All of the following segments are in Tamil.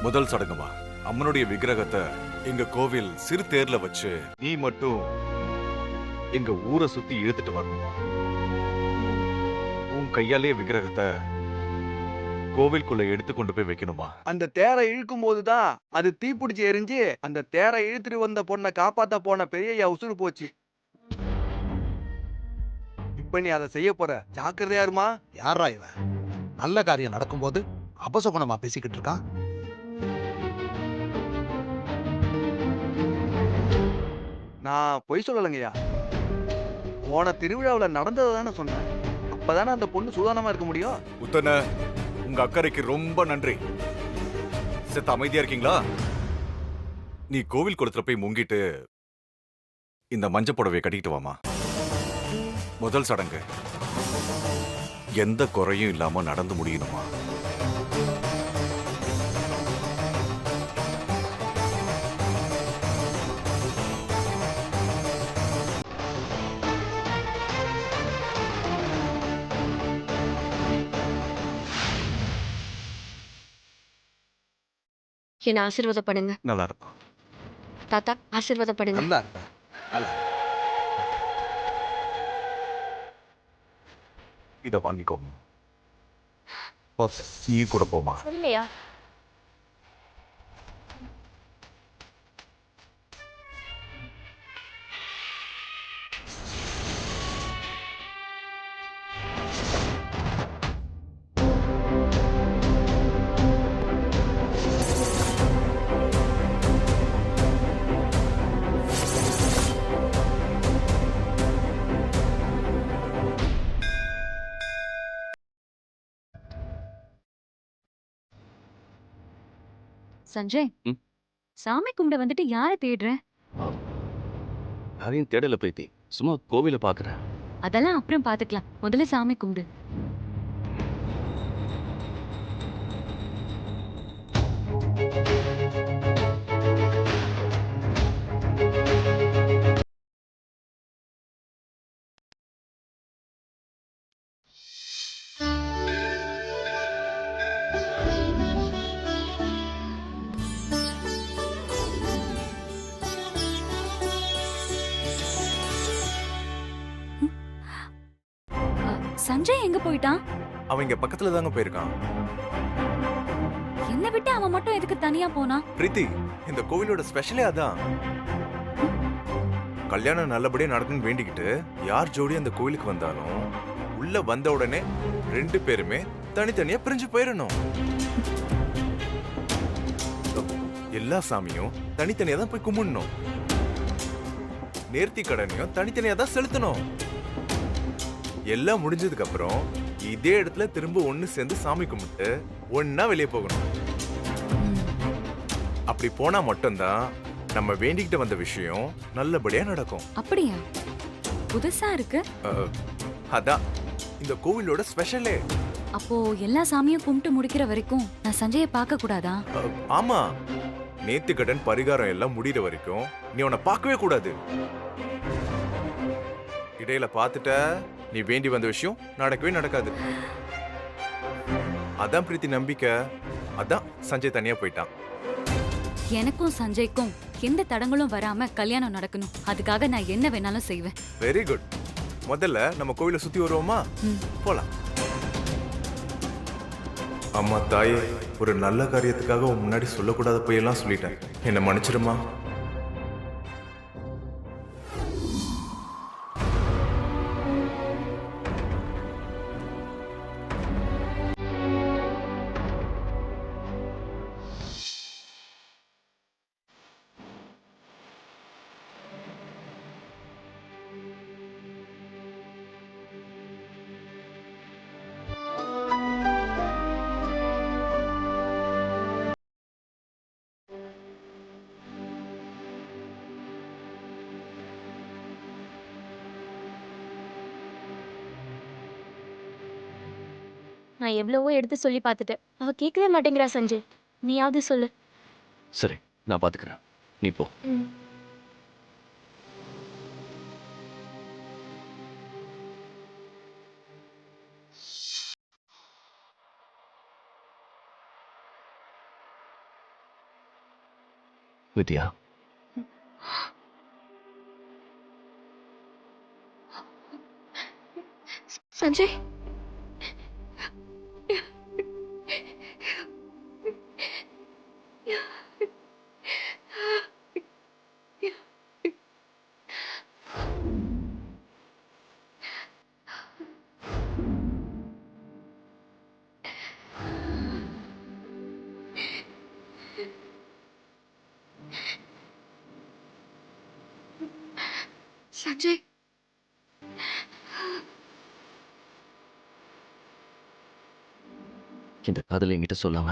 முதல் சடங்குமா, அம்மனுடைய விக்கிரகத்தை எங்க கோவில் சிறு தேர்ல வச்சு நீ மட்டும் எங்க ஊரை சுத்தி இழுத்துட்டு வரணும். உன் கையாலே விக்கிரகத்தை கோவிலுக்குள்ள எடுத்து கொண்டு போய் வைக்கணுமா? அந்த தேரை இழுக்கும் போதுதான் அது தீப்பிடிச்சு எரிஞ்சு அந்த தேரை இழுத்துட்டு வந்த பொண்ணை காப்பாத்த போன பெரிய உசுறு போச்சு. இப்ப நீ அதை செய்ய போற, ஜாக்கிரதையா இருமா. யாரா இவன்? நல்ல காரியம் நடக்கும்போது அபசகுணமா பேசிக்கிட்டு இருக்கான். நான் பொய் சொல்லலைங்கய்யா. போன திருவிழாவுல நடந்ததை தானே சொன்னேன். அப்பதானே அந்த பொண்ணு சூதானமா இருக்க முடியும். உத்தன, உங்க அக்கறைக்கு ரொம்ப நன்றி. செத்த அமைதியா இருக்கீங்களா? நீ கோவில் குளத்துல போய் முங்கிட்டு இந்த மஞ்ச புடவையை கட்டிக்கிட்டு வாமா. முதல் சடங்கு எந்த குறையும் இல்லாம நடந்து முடியணுமா? என்ன ஆசீர்வாதப்படுங்க. நல்லா இருக்கும். தாத்தா ஆசீர்வாதப்படுங்க. நல்லா இருப்ப. நல்லா. இத வாங்கிக்கோங்க. நீ கூட போமா. இல்லையா? சஞ்சய், சாமி கும்பிட வந்துட்டு யாரை தேடுற? யாரையும் தேடல பிரீத்தி, சும்மா கோவில பாக்குறேன். அதெல்லாம் அப்புறம் பாத்துக்கலாம், முதல்ல சாமி கும்பிடு. சஞ்சய் எங்க போயிட்டான்? அவன் இங்க பக்கத்துல தாங்க போயிருக்கான். என்ன விட்டு அவன் மட்டும் எதுக்கு தனியா போனான்? பிரீத்தி, இந்த கோவிலோட ஸ்பெஷலே அதான். கல்யாணம் நல்லபடியா நடக்குன்னு வேண்டிக்கிட்டு யார் ஜோடி அந்த கோவிலுக்கு வந்தாலும் உள்ள வந்த உடனே ரெண்டு பேருமே தனித்தனியா பிரிஞ்சு போயிடணும். எல்லா சாமியும் தனித்தனியா தான் போய் கும்பிடணும். நேர்த்தி கடனையும் தனித்தனியா தான் செலுத்தணும். எல்லாம் முடிஞ்சதுக்கு அப்புறம் இதே இடத்துல திரும்ப ஒண்ணு சேர்ந்து சாமி கும்பிட்டு ஒன்னா வெளியே போகணும். அப்படி போனா மட்டும்தான் நம்ம வேண்டிக்கிட்டு வந்த விஷயம் நல்லபடியா நடக்கும். அப்படியா? புதுசா இருக்கு. அதான் இந்த கோவிலோட ஸ்பெஷலே. அப்போ எல்லா சாமியும் கும்பிட்டு முடிக்கிற வரைக்கும் நான் சஞ்சயை பார்க்க கூடாதா? ஆமா, நேர்த்திக்கடன் பரிகாரம் எல்லாம் முடிகிற வரைக்கும் நீ உன்னை பார்க்கவே கூடாது. இடையில பார்த்துட்ட நீ வேண்டி வந்த விஷயம் நடக்கவே நடக்காது. அதான் பிரீத்தி நம்பிக்கை. அதான் சஞ்சய் தனியா போயிட்டான். எனக்கும் சஞ்சய்க்கும் எந்த தடங்களும் வராம கல்யாணம் நடக்கணும். அதுக்காக நான் என்ன வேணாலும் செய்வேன். Very good. முதல்ல நம்ம கோவிலை சுத்தி வருவோமா? போலாம். அம்மா தாயே, ஒரு நல்ல காரியத்துக்காக உன் முன்னாடி சொல்லக்கூடாத போயெல்லாம் சொல்லிட்டேன். என்ன மன்னிச்சிருமா. நான் எவ்வளவோ எடுத்து சொல்லி பார்த்துட்டேன். அவ கேட்கவே மாட்டேங்கிறா சஞ்சய். நீயாவது சொல்லு. சரி, நான் பாத்துக்கிறேன், நீ போ. வித்யா, சஞ்சய், சஞ்சய், இந்த காதலை என்கிட்ட சொல்லாம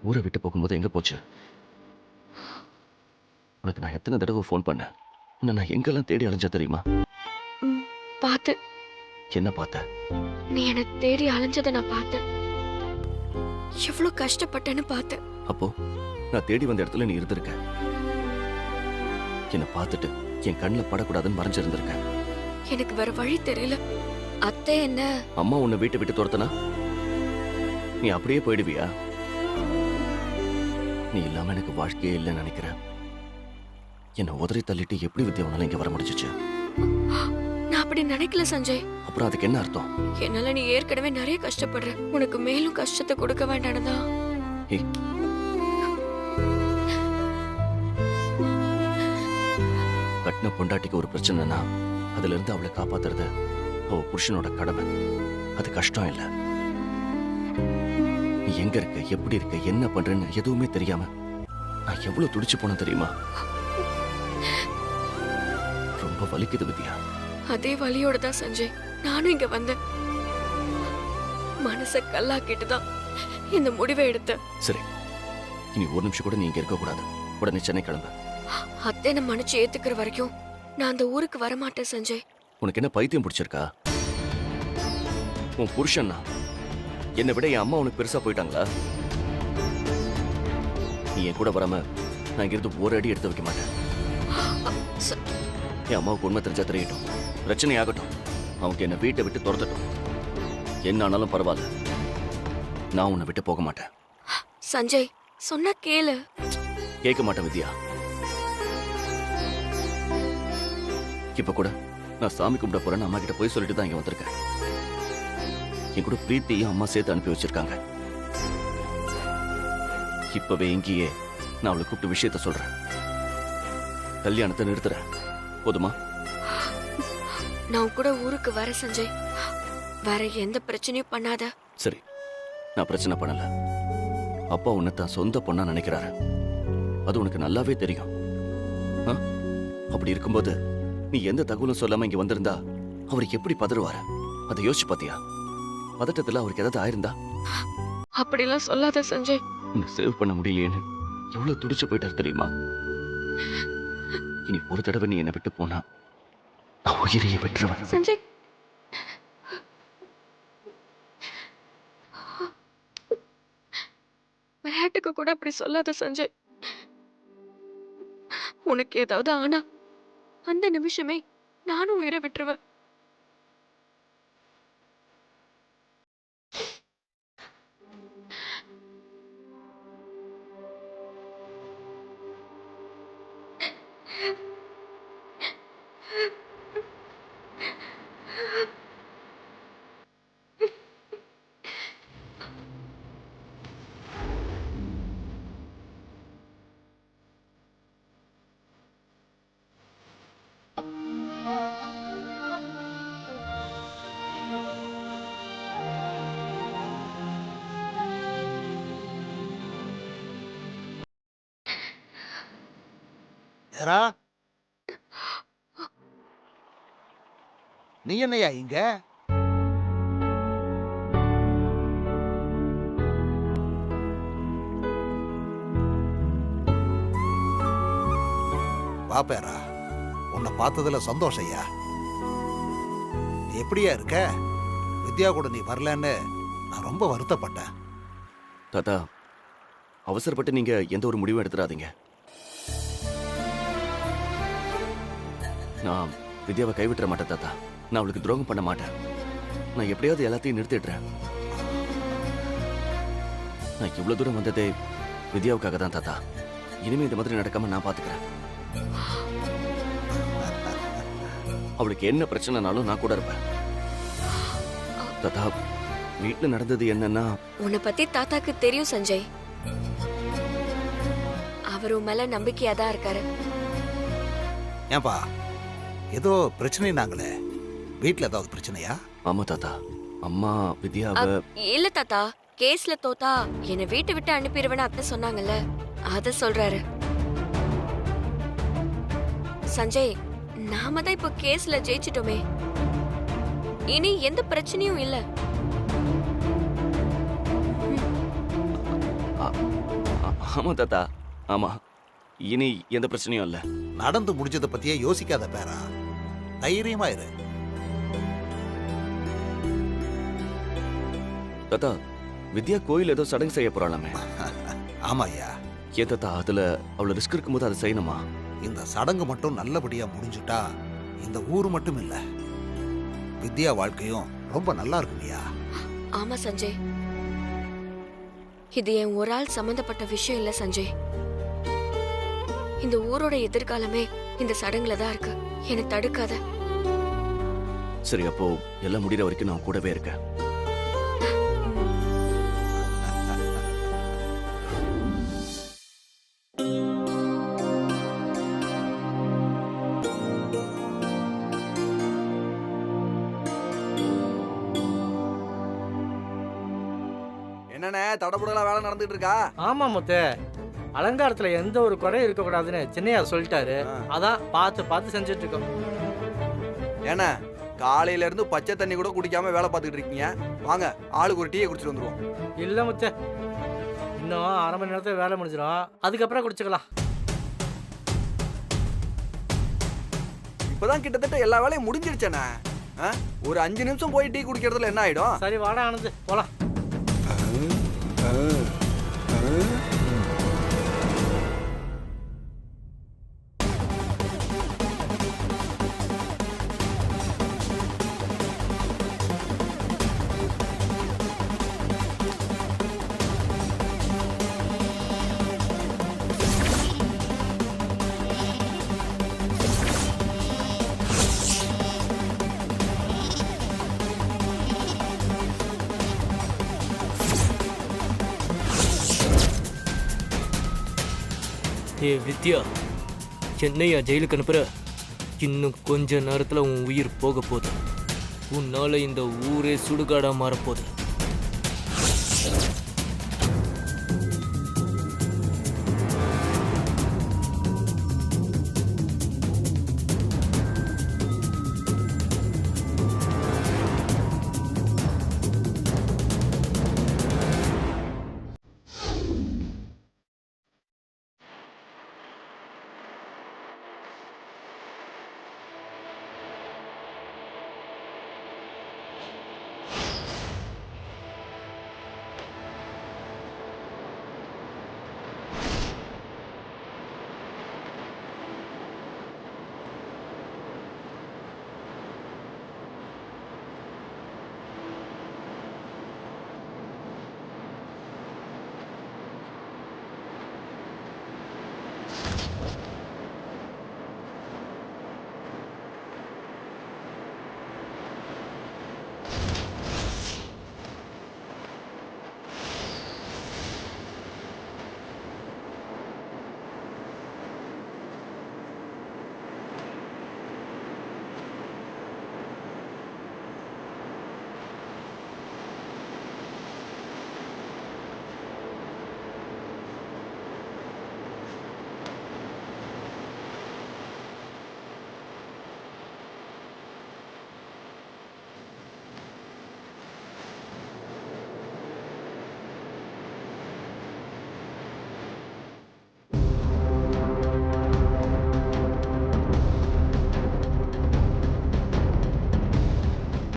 ஊரை விட்டு போகும்போது எங்க போச்சு? உனக்கு நான் எத்தனை தடவை ஃபோன் பண்ணேன்? உன்னை நான் எங்கெல்லாம் தேடி அலைஞ்சா தெரியுமா? பார்த்தேன். என்ன பார்த்த? நீ என்னை தேடி அலைஞ்சதை நான் பார்த்தேன். எவ்வளவு கஷ்டப்பட்டேன்னு பார்த்தேன். அப்போ நான் தேடி வந்த இடத்துல நீ இருந்திருக்க. என்னை பார்த்துட்டு என் கண்ணில் படக்கூடாதுன்னு மறைஞ்சிருந்திருக்க. எனக்கு வேற வழி தெரியல. அத்தை என்ன அம்மா உன்னை வீட்டை விட்டு துரத்தனா நீ அப்படியே போயிடுவியா? நீ இல்லாம எனக்கு வாழ்க்கையே இல்லைன்னு நினைக்கிறேன். என்னை உதறி தள்ளிட்டு எப்படி வித்யா உன்னால இங்க வர முடிஞ்சிச்சு? நான் அப்படி நினைக்கல சஞ்சய். அப்புறம் அதுக்கு என்ன அர்த்தம்? என்னால நீ ஏற்கனவே நிறைய கஷ்டப்படுற. உனக்கு மேலும் கஷ்டத்தை கொடுக்க வேண்டானதா? ஏய், கட்டின பொண்டாட்டிக்கு ஒரு பிரச்சனைனா அதுல இருந்து அவளை காப்பாத்துறது அவ புருஷனோட கடமை. அது கஷ்டம் இல்ல. நீ எங்க இருக்க, எப்படி இருக்க, என்ன பண்றேன்னு எதுவுமே தெரியாம நான் எவ்வளவு துடிச்சு போனேன் தெரியுமா? ரொம்ப வலிக்குது வித்யா. அதே வலியோட தான் சஞ்சய் நானும் இங்க வந்தேன். மனச கல்லாக்கிட்டு தான் இந்த முடிவை எடுத்தேன். சரி, இனி ஒரு நிமிஷம் கூட நீ இங்க இருக்க கூடாது. உடனே சென்னை கிளம்பு. அத்தை மன்னிச்சு ஏத்துக்கிற வரைக்கும் நான் அந்த ஊருக்கு வரமாட்டேன் சஞ்சய். உனக்கு என்ன பைத்தியம் பிடிச்சிருக்கா? உன் புருஷன்னா என்னை விட என் அம்மா உனக்கு பெருசா போயிட்டாங்களா? நீ என் கூட வராம நான் இங்கிருந்து ஒரு அடி எடுத்து வைக்க மாட்டேன். ச- என் அம்மாவுக்கு உண்மை தெரிஞ்சா தெரியட்டும், பிரச்சனை ஆகட்டும், அவங்க என்னை வீட்டை விட்டு துரத்தட்டும், என்ன ஆனாலும் பரவாயில்ல, நான் உன்னை விட்டு போக மாட்டேன். சஞ்சய் சொன்னா கேளு. கேட்க மாட்டேன் வித்யா. இப்ப கூட நான் சாமி கும்பிட போறேன்னு அம்மா கிட்ட போய் சொல்லிட்டு தான் இங்க வந்திருக்கேன். என் கூட பிரீத்தியும் அம்மா சேர்த்து அனுப்பி வச்சிருக்காங்க. இப்பவே இங்கேயே நான் அவளை கூப்பிட்டு விஷயத்த சொல்றேன். கல்யாணத்தை நிறுத்துறேன். போதுமா? நான் கூட ஊருக்கு வர சஞ்சய். வேற எந்த பிரச்சனையும் பண்ணாத. சரி, நான் பிரச்சனை பண்ணல. அப்பா உன்னை தான் சொந்த பொண்ணா நினைக்கிறாரு. அது உனக்கு நல்லாவே தெரியும். ஆ? அப்படி இருக்கும்போது நீ எந்த தகவலும் சொல்லாம இங்க வந்திருந்தா அவருக்கு எப்படி பதறுவாரு? அதை யோசிச்சு பாத்தியா? பதட்டத்துல அவருக்கு ஏதாவது ஆயிருந்தா? அப்படிலாம் சொல்லாத சஞ்சய். உன்னை சேவ் பண்ண முடியலையேன்னு எவ்வளவு துடிச்சு போயிட்டாரு தெரியுமா? இனி ஒரு தடவை நீ என்னை விட்டு போனா நான் உயிரையே விட்டுருவேன். சஞ்சய் விளையாட்டுக்கு கூட அப்படி சொல்லாத சஞ்சய். உனக்கு ஏதாவது ஆனா அந்த நிமிஷமே நானும் உயிரை விட்டுருவேன். ஏரா, நீ என்னையா இங்க? பாப்பேரா, உன்னை பார்த்ததுல சந்தோஷம் ஐயா. நீ எப்படியா இருக்க? வித்யா கூட நீ வரலன்னு நான் ரொம்ப வருத்தப்பட்டேன். தாத்தா, அவசரப்பட்டு நீங்க எந்த ஒரு முடிவும் எடுத்துடாதீங்க. நான் வித்யாவை கைவிட்டுற மாட்டேன் தாத்தா. நான் அவளுக்கு துரோகம் பண்ண மாட்டேன். நான் எப்படியாவது எல்லாத்தையும் நிறுத்திடுறேன். நான் இவ்வளவு தூரம் வந்ததே வித்யாவுக்காக தான் தாத்தா. இனிமே இந்த மாதிரி நடக்காம நான் பாத்துக்கிறேன். அவளுக்கு என்ன பிரச்சனைனாலும் நான் கூட இருப்பேன். தாத்தா, வீட்டுல நடந்தது என்னன்னா, உன்னை பத்தி தாத்தாக்கு தெரியும் சஞ்சய். அவர் உன் மேல நம்பிக்கையா தான் இருக்காரு. ஏன்பா ஏதோ பிரச்சனைனாங்களே, வீட்டில் ஏதாவது பிரச்சனையா? ஆமா தாத்தா, அம்மா வித்யாவை இல்ல தாத்தா, கேஸ்ல தோத்தா என்னை வீட்டை விட்டு அனுப்பிடுவேன்னு அத்தை சொன்னாங்கல்ல, அத சொல்றாரு. சஞ்சய், நாம தான் இப்போ கேஸ்ல ஜெயிச்சிட்டோமே, இனி எந்த பிரச்சனையும் இல்ல. ஆமா தாத்தா, ஆமா, இனி எந்த பிரச்சனையும் இல்ல. நடந்து முடிஞ்சதை பத்தியே யோசிக்காத பேரா, தைரியமா இரு. தாத்தா, வித்யா கோயில் ஏதோ சடங்கு செய்ய போறாளாமே. ஆமா ஐயா, ஏன் தாத்தா, அதுல அவ்வளவு ரிஸ்க் இருக்கும்போது அதை செய்யணுமா? இந்த சடங்கு மட்டும் நல்லபடியா முடிஞ்சுட்டா இந்த ஊர் மட்டும் இல்ல, வித்யா வாழ்க்கையும் ரொம்ப நல்லா இருக்குமியா. ஆமா சஞ்சய், இது என் ஒரு ஆள் சம்பந்தப்பட்ட விஷயம் இல்ல சஞ்சய். இந்த ஊரோட எதிர்காலமே இந்த சடங்குல தான் இருக்கு. என்னை தடுக்காத. சரி, அப்போ எல்லாம் முடிகிற வரைக்கும் நான் கூடவே இருக்கேன். என்னண்ணே தடபுடலாம் வேலை நடந்துட்டு இருக்கா? ஆமா முத்து, அலங்காரத்துல எந்த ஒரு குறையும் இருக்கக்கூடாதுன்னு சின்னையார் சொல்லிட்டாரு. அதான் பார்த்து பார்த்து செஞ்சுட்டு இருக்கோம். ஏண்ணே, காலையில இருந்து பச்சை தண்ணி கூட குடிக்காம வேலை பார்த்துட்டு இருக்கீங்க. வாங்க, ஆளுக்கு ஒரு டீயை குடிச்சிட்டு வந்துருவோம். இல்ல முத்து, இன்னும் 1/2 மணி நேரத்துல வேலை முடிஞ்சிடும், அதுக்கப்புறம் குடிச்சுக்கலாம். இப்பதான் கிட்டத்தட்ட எல்லா வேலையும் முடிஞ்சிருச்சேண்ணே. ஒரு 5 நிமிஷம் போய் டீ குடிக்கிறதுல என்ன ஆயிடும்? சரி வாடா ஆனந்து, போலாம். ஏ வித்யா, சென்னையா ஜெயிலுக்கு அனுப்புற? இன்னும் கொஞ்ச நேரத்துல உன் உயிர் போக போகுது. உன்னால இந்த ஊரே சுடுகாடா மாறப்போகுது.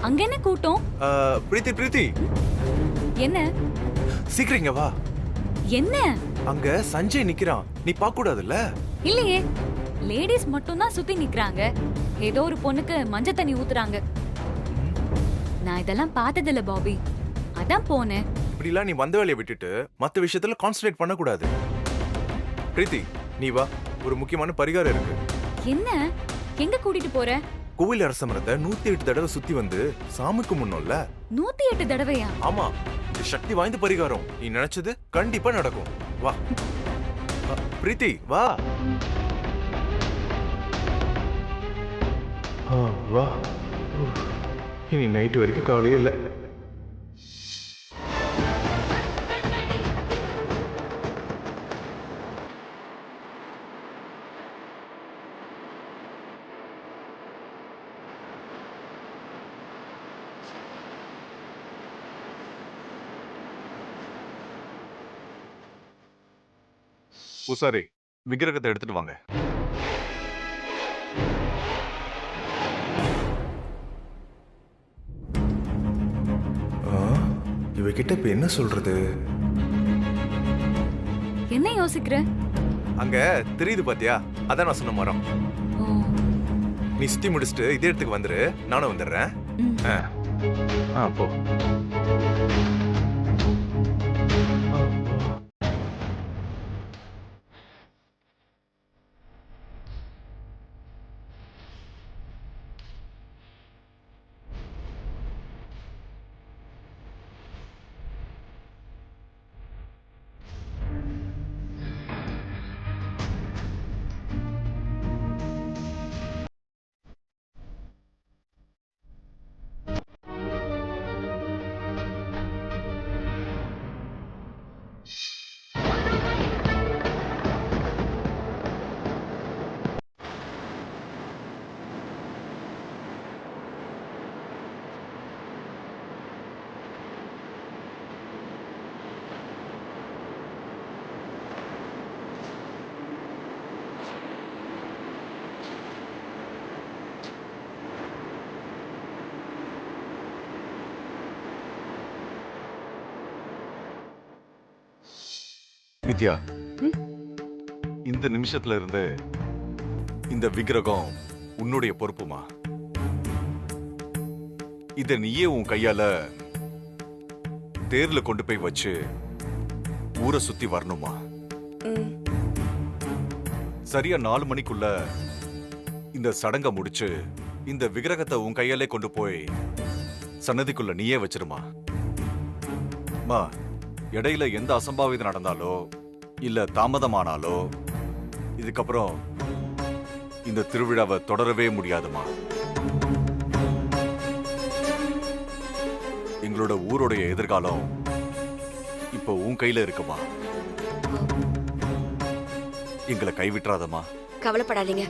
அங்க என்ன கூட்டம்? பிரீத்தி பிரீத்தி, என்ன சீக்கிரம் இங்க வா. என்ன? அங்க சஞ்சய் நிக்கிறான், நீ பார்க்க கூடாதுல்ல? இல்லையே, லேடிஸ் மட்டும் தான் சுத்தி நிக்கறாங்க. ஏதோ ஒரு பொண்ணுக்கு மஞ்சள் தண்ணி ஊத்துறாங்க. நான் இதெல்லாம் பார்த்தது இல்ல பாபி, அதான் போனேன். இப்படிலாம் நீ வந்த வேலையை விட்டுட்டு மத்த விஷயத்துல கான்சென்ட்ரேட் பண்ண கூடாது. பிரீத்தி நீ வா, ஒரு முக்கியமான பரிகாரம் இருக்கு. என்ன எங்க கூட்டிட்டு போற? கோவில் அரச மரத்தை 108 தடவை சுத்தி வந்து சாமி கும்பிடணும்ல. 108 தடவையா? ஆமா, இது சக்தி வாய்ந்த பரிகாரம். நீ நினைச்சது கண்டிப்பா நடக்கும். வா பிரீத்தி வா. வா, இனி நைட்டு வரைக்கும் கவலையே இல்லை. பூசாரி, விக்கிரகத்தை எடுத்துட்டு வாங்க. இவகிட்ட இப்ப என்ன சொல்றது? என்ன யோசிக்கிற? அங்க தெரியுது பாத்தியா, அதான் நான் சொன்ன மரம். ஓ, நீ சுத்தி முடிச்சுட்டு இதே இடத்துக்கு வந்துரு, நானும் வந்துடுறேன். ம். போ. வித்யா, இந்த நிமிஷத்துல இருந்து இந்த விக்கிரகம் உன்னுடைய பொறுப்புமா. இத நீயே உன் கையால தேர்ல கொண்டு போய் வச்சு ஊரை சுத்தி வரணுமா. சரியா 4 மணிக்குள்ள இந்த சடங்கை முடிச்சு இந்த விக்கிரகத்தை உன் கையாலே கொண்டு போய் சன்னதிக்குள்ள நீயே வச்சிருமா. மா, இடையில எந்த அசம்பாவிதம் நடந்தாலோ இல்ல தாமதமானாலோ இதுக்கப்புறம் இந்த திருவிழாவை தொடரவே முடியாதுமா. எங்களோட ஊருடைய எதிர்காலம் இப்போ உன் கையில இருக்குமா. எங்களை கைவிட்டுறாதமா. கவலைப்படாதீங்க.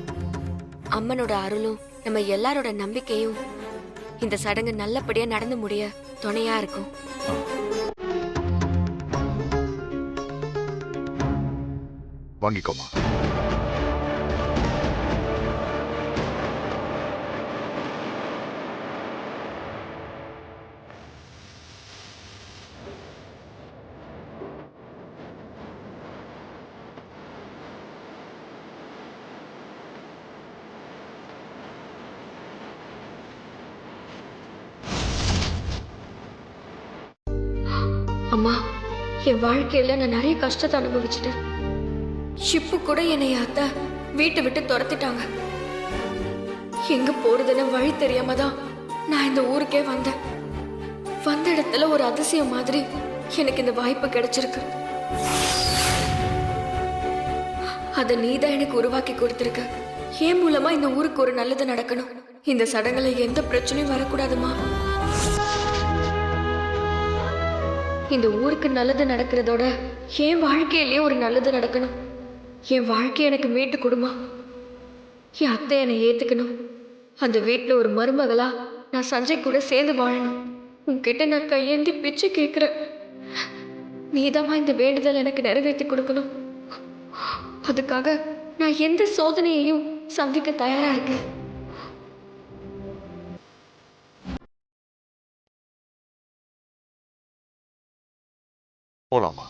அம்மனோட அருளும் நம்ம எல்லாரோட நம்பிக்கையும் இந்த சடங்கு நல்லபடியா நடந்து முடிய துணையா இருக்கும். வாங்கிக்கோமா. அம்மா, என் வாழ்க்கையில நான் நிறைய கஷ்டத்தை அனுபவிச்சுட்டேன். ஷிப்பு கூட என்னை அத்தை வீட்டை விட்டு துரத்திட்டாங்க. எங்க போறதுன்னு வழி தெரியாம தான் நான் இந்த ஊருக்கே வந்தேன். வந்த இடத்துல ஒரு அதிசயம் மாதிரி எனக்கு இந்த வாய்ப்பு கிடைச்சிருக்கு. அத நீதான் எனக்கு உருவாக்கி கொடுத்திருக்க. என் மூலமா இந்த ஊருக்கு ஒரு நல்லது நடக்கணும். இந்த சடங்குல எந்த பிரச்சனையும் வரக்கூடாதுமா. இந்த ஊருக்கு நல்லது நடக்கிறதோட என் வாழ்க்கையிலேயே ஒரு நல்லது நடக்கணும். என் வாழ்க்கை எனக்கு மீட்டு கொடுமா. என் அத்தை என்னை ஏத்துக்கணும். அந்த வீட்டுல ஒரு மருமகளா நான் சஞ்சய் கூட சேர்ந்து வாழணும். உன்கிட்ட நான் கையேந்தி பிச்சை கேட்கிறேன். நீதாம்மா இந்த வேண்டுதல் எனக்கு நிறைவேற்றி கொடுக்கணும். அதுக்காக நான் எந்த சோதனையையும் சந்திக்க தயாரா இருக்கேன். போலாமா.